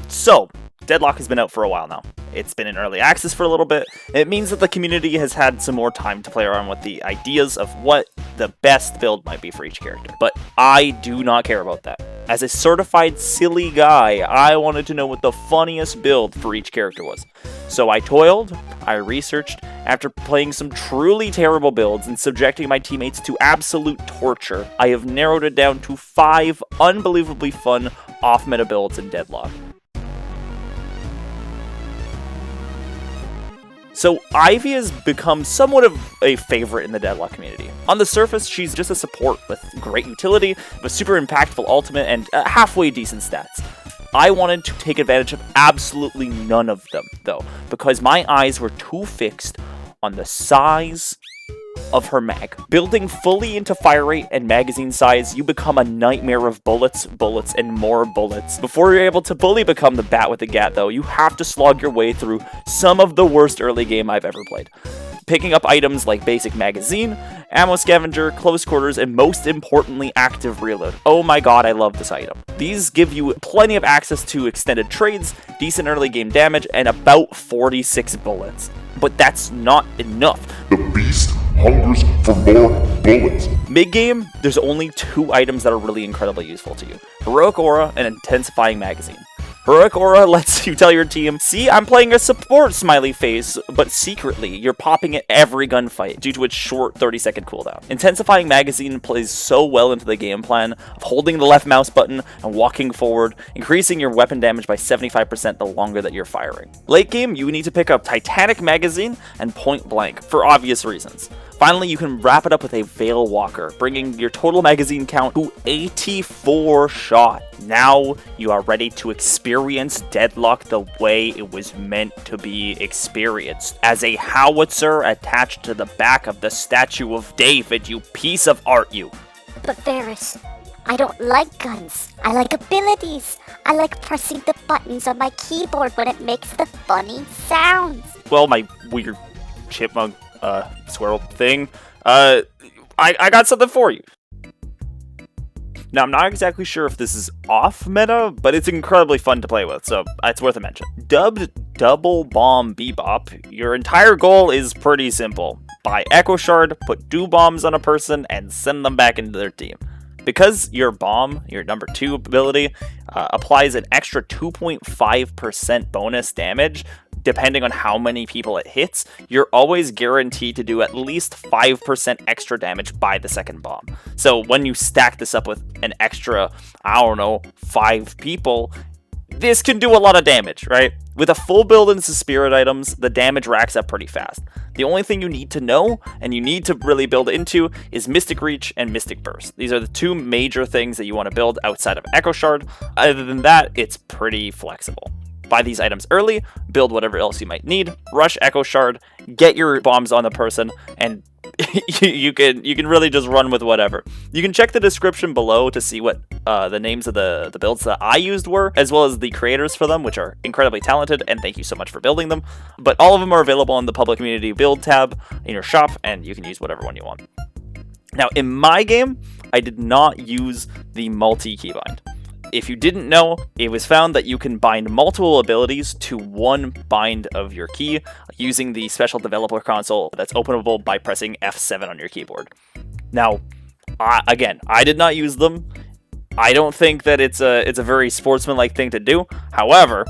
So, Deadlock has been out for a while now. It's been in early access for a little bit. It means that the community has had some more time to play around with the ideas of what the best build might be for each character. But I do not care about that. As a certified silly guy, I wanted to know what the funniest build for each character was. So I toiled, I researched, after playing some truly terrible builds and subjecting my teammates to absolute torture, I have narrowed it down to 5 unbelievably fun off-meta builds in Deadlock. So Ivy has become somewhat of a favorite in the Deadlock community. On the surface, she's just a support with great utility, a super impactful ultimate, and halfway decent stats. I wanted to take advantage of absolutely none of them, though, because my eyes were too fixed on the size of her mag. Building fully into fire rate and magazine size, you become a nightmare of bullets, bullets, and more bullets. Before you're able to fully become the bat with the gat, though, you have to slog your way through some of the worst early game I've ever played. Picking up items like basic magazine, ammo scavenger, close quarters, and most importantly, active reload. Oh my god, I love this item. These give you plenty of access to extended trades, decent early game damage, and about 46 bullets. But that's not enough. The beast hungers for more bullets. Mid-game, there's only 2 items that are really incredibly useful to you. Heroic Aura and Intensifying Magazine. Heroic Aura lets you tell your team, see, I'm playing a support smiley face, but secretly, you're popping at every gunfight due to its short 30-second cooldown. Intensifying Magazine plays so well into the game plan of holding the left mouse button and walking forward, increasing your weapon damage by 75% the longer that you're firing. Late game, you need to pick up Titanic Magazine and Point Blank, for obvious reasons. Finally, you can wrap it up with a Veil Walker, bringing your total magazine count to 84 shot. Now you are ready to experience Deadlock the way it was meant to be experienced. As a howitzer attached to the back of the statue of David, you piece of art, you. But Ferris, I don't like guns. I like abilities. I like pressing the buttons on my keyboard when it makes the funny sounds. Well, my weird chipmunk squirrel thing, I got something for you. Now, I'm not exactly sure if this is off meta, but it's incredibly fun to play with, so it's worth a mention. Dubbed Double Bomb BEBOP, your entire goal is pretty simple. Buy Echo Shard, put 2 bombs on a person, and send them back into their team. Because your bomb, your number 2 ability, applies an extra 2.5% bonus damage, depending on how many people it hits, you're always guaranteed to do at least 5% extra damage by the second bomb. So when you stack this up with an extra, 5 people, this can do a lot of damage, right? With a full build into spirit items, the damage racks up pretty fast. The only thing you need to know, and you need to really build into, is Mystic Reach and Mystic Burst. These are the 2 major things that you want to build outside of Echo Shard. Other than that, it's pretty flexible. Buy these items early, build whatever else you might need, rush Echo Shard, get your bombs on the person, and you can really just run with whatever. You can check the description below to see what the names of the builds that I used were, as well as the creators for them, which are incredibly talented, and thank you so much for building them. But all of them are available on the public community build tab in your shop, and you can use whatever one you want. Now, in my game, I did not use the multi-keybind. If you didn't know, it was found that you can bind multiple abilities to 1 bind of your key using the special developer console that's openable by pressing F7 on your keyboard. Now, again, I did not use them. I don't think that it's a very sportsmanlike thing to do. However,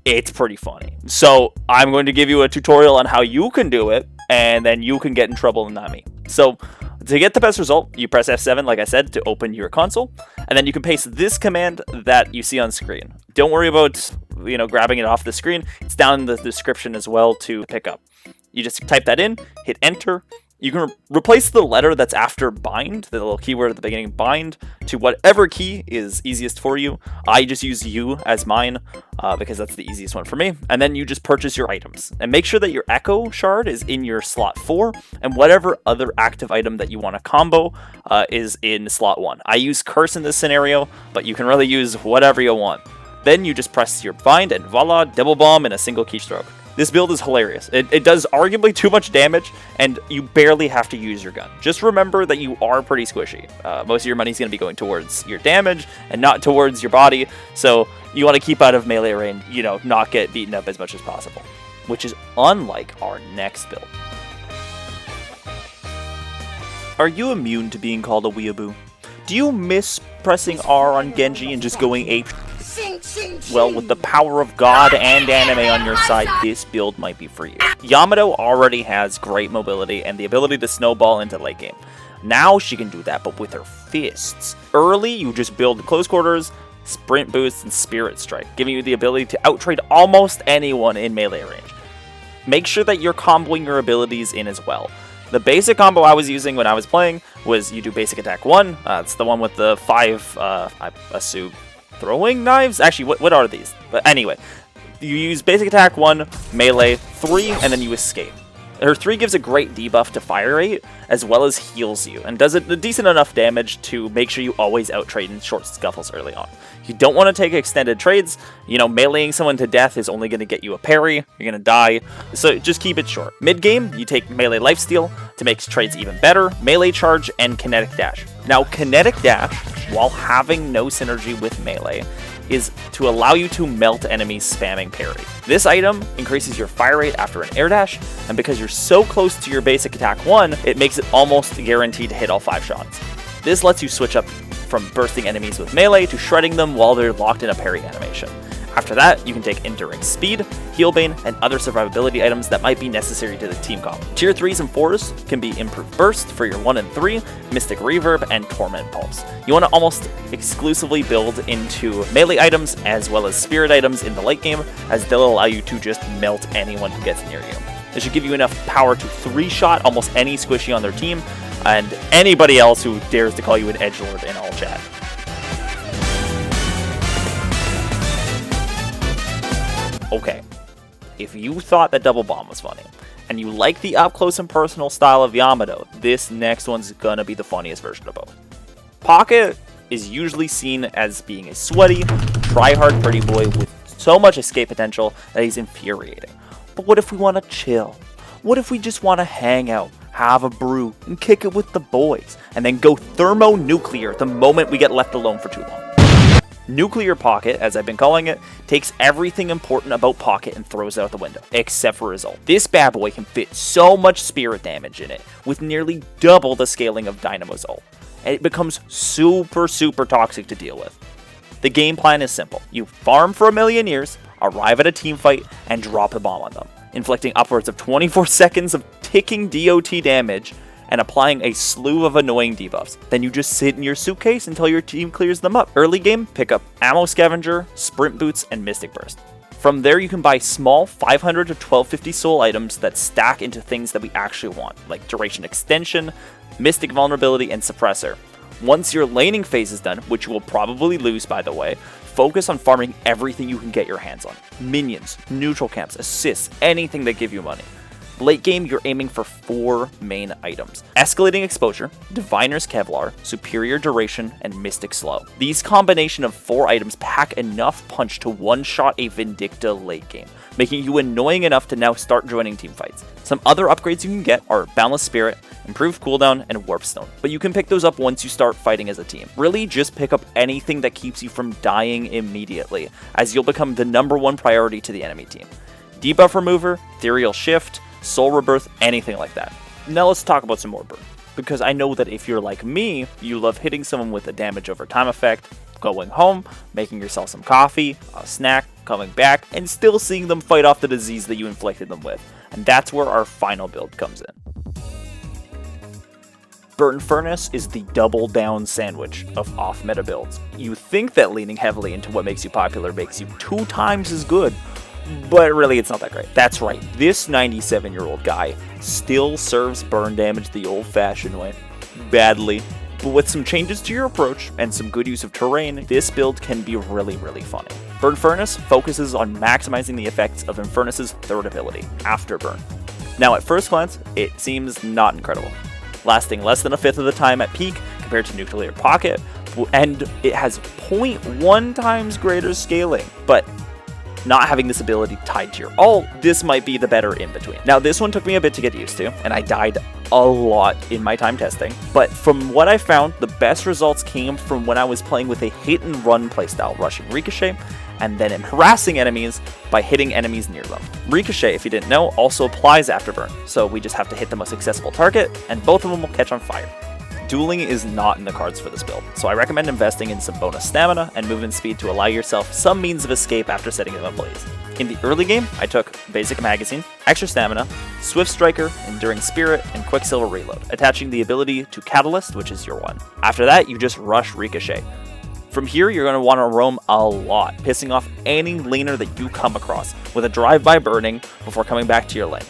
it's pretty funny. So I'm going to give you a tutorial on how you can do it, and then you can get in trouble and not me. So to get the best result, you press F7, like I said, to open your console, and then you can paste this command that you see on screen. Don't worry about, grabbing it off the screen. It's down in the description as well to pick up. You just type that in, hit enter. You can replace the letter that's after bind, the little keyword at the beginning, bind, to whatever key is easiest for you. I just use U as mine because that's the easiest one for me. And then you just purchase your items. And make sure that your Echo Shard is in your slot 4, and whatever other active item that you want to combo is in slot 1. I use Curse in this scenario, but you can really use whatever you want. Then you just press your bind, and voila, double bomb in a single keystroke. This build is hilarious. It does arguably too much damage, and you barely have to use your gun. Just remember that you are pretty squishy. Most of your money's going to be going towards your damage and not towards your body, so you want to keep out of melee range, you know, not get beaten up as much as possible. Which is unlike our next build. Are you immune to being called a weeaboo? Do you miss pressing R on Genji and just going ape? Well, with the power of God and anime on your side, this build might be for you. Yamato already has great mobility and the ability to snowball into late game. Now she can do that, but with her fists. Early, you just build close quarters, sprint boost, and spirit strike, giving you the ability to outtrade almost anyone in melee range. Make sure that you're comboing your abilities in as well. The basic combo I was using when I was playing was you do basic attack 1. It's the one with the 5, I assume, throwing knives? Actually, what are these? But anyway, you use basic attack 1, melee 3, and then you escape. Her 3 gives a great debuff to fire rate, as well as heals you, and does a decent enough damage to make sure you always outtrade in short scuffles early on. You don't want to take extended trades. You know, meleeing someone to death is only going to get you a parry. You're going to die, so just keep it short. Mid-game, you take melee lifesteal to make trades even better, melee charge, and kinetic dash. Now, kinetic dash, while having no synergy with melee, is to allow you to melt enemies spamming parry. This item increases your fire rate after an air dash, and because you're so close to your basic attack 1, it makes it almost guaranteed to hit all 5 shots. This lets you switch up from bursting enemies with melee to shredding them while they're locked in a parry animation. After that, you can take Enduring Speed, Healbane, and other survivability items that might be necessary to the team comp. Tier 3s and 4s can be Improved Burst for your 1 and 3, Mystic Reverb, and Torment Pulse. You want to almost exclusively build into melee items as well as spirit items in the late game, as they'll allow you to just melt anyone who gets near you. This should give you enough power to 3-shot almost any squishy on their team, and anybody else who dares to call you an edgelord in all chat. Okay, if you thought that Double Bomb was funny, and you like the up-close and personal style of Yamato, this next one's gonna be the funniest version of both. Pocket is usually seen as being a sweaty, try-hard pretty boy with so much escape potential that he's infuriating. But what if we want to chill? What if we just want to hang out, have a brew, and kick it with the boys, and then go thermonuclear the moment we get left alone for too long? Nuclear Pocket, as I've been calling it, takes everything important about Pocket and throws it out the window, except for Result. This bad boy can fit so much spirit damage in it, with nearly double the scaling of Dynamo's ult, and it becomes super toxic to deal with. The game plan is simple. You farm for a million years, arrive at a team fight, and drop a bomb on them, inflicting upwards of 24 seconds of ticking DOT damage, and applying a slew of annoying debuffs. Then you just sit in your suitcase until your team clears them up. Early game, pick up Ammo Scavenger, Sprint Boots, and Mystic Burst. From there, you can buy small 500 to 1250 soul items that stack into things that we actually want, like Duration Extension, Mystic Vulnerability, and Suppressor. Once your laning phase is done, which you will probably lose by the way, focus on farming everything you can get your hands on. Minions, neutral camps, assists, anything that give you money. Late game, you're aiming for 4 main items: Escalating Exposure, Diviner's Kevlar, Superior Duration, and Mystic Slow. These combination of 4 items pack enough punch to one-shot a Vindicta late game, making you annoying enough to now start joining team fights. Some other upgrades you can get are Boundless Spirit, Improved Cooldown, and Warp Stone, but you can pick those up once you start fighting as a team. Really, just pick up anything that keeps you from dying immediately, as you'll become the #1 priority to the enemy team. Debuff Remover, Ethereal Shift, Soul Rebirth, anything like that. Now let's talk about some more burn, because I know that if you're like me, you love hitting someone with a damage over time effect, going home, making yourself some coffee, a snack, coming back, and still seeing them fight off the disease that you inflicted them with. And that's where our final build comes in. Burnfernus is the double down sandwich of off-meta builds. You think that leaning heavily into what makes you popular makes you 2 times as good, but really it's not that great. That's right, this 97-year-old guy still serves burn damage the old-fashioned way. Badly. But with some changes to your approach and some good use of terrain, this build can be really funny. Burnfernus focuses on maximizing the effects of Infernus' third ability, Afterburn. Now at first glance, it seems not incredible, lasting less than a fifth of the time at peak compared to Nuclear Pocket, and it has 0.1 times greater scaling. But not having this ability tied to your ult, this might be the better in between. Now this one took me a bit to get used to, and I died a lot in my time testing, but from what I found, the best results came from when I was playing with a hit and run playstyle, rushing Ricochet, and then harassing enemies by hitting enemies near them. Ricochet, if you didn't know, also applies Afterburn, so we just have to hit the most accessible target, and both of them will catch on fire. Dueling is not in the cards for this build, so I recommend investing in some bonus stamina and movement speed to allow yourself some means of escape after setting them ablaze. In the early game, I took Basic Magazine, Extra Stamina, Swift Striker, Enduring Spirit, and Quicksilver Reload, attaching the ability to Catalyst, which is your one. After that, you just rush Ricochet. From here, you're going to want to roam a lot, pissing off any laner that you come across, with a drive-by burning before coming back to your lane.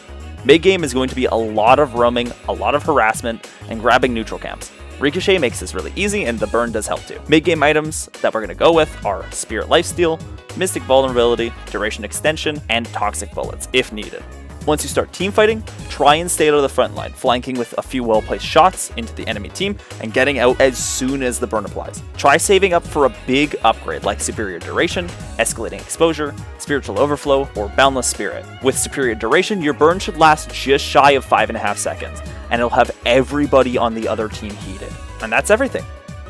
Mid-game is going to be a lot of roaming, a lot of harassment, and grabbing neutral camps. Ricochet makes this really easy, and the burn does help too. Mid-game items that we're going to go with are Spirit Lifesteal, Mystic Vulnerability, Duration Extension, and Toxic Bullets, if needed. Once you start teamfighting, try and stay out of the front line, flanking with a few well-placed shots into the enemy team and getting out as soon as the burn applies. Try saving up for a big upgrade like Superior Duration, Escalating Exposure, Spiritual Overflow, or Boundless Spirit. With Superior Duration, your burn should last just shy of 5.5 seconds, and it'll have everybody on the other team heated. And that's everything.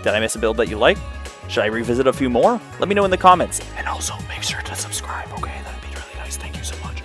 Did I miss a build that you like? Should I revisit a few more? Let me know in the comments. And also, make sure to subscribe, okay? That'd be really nice. Thank you so much.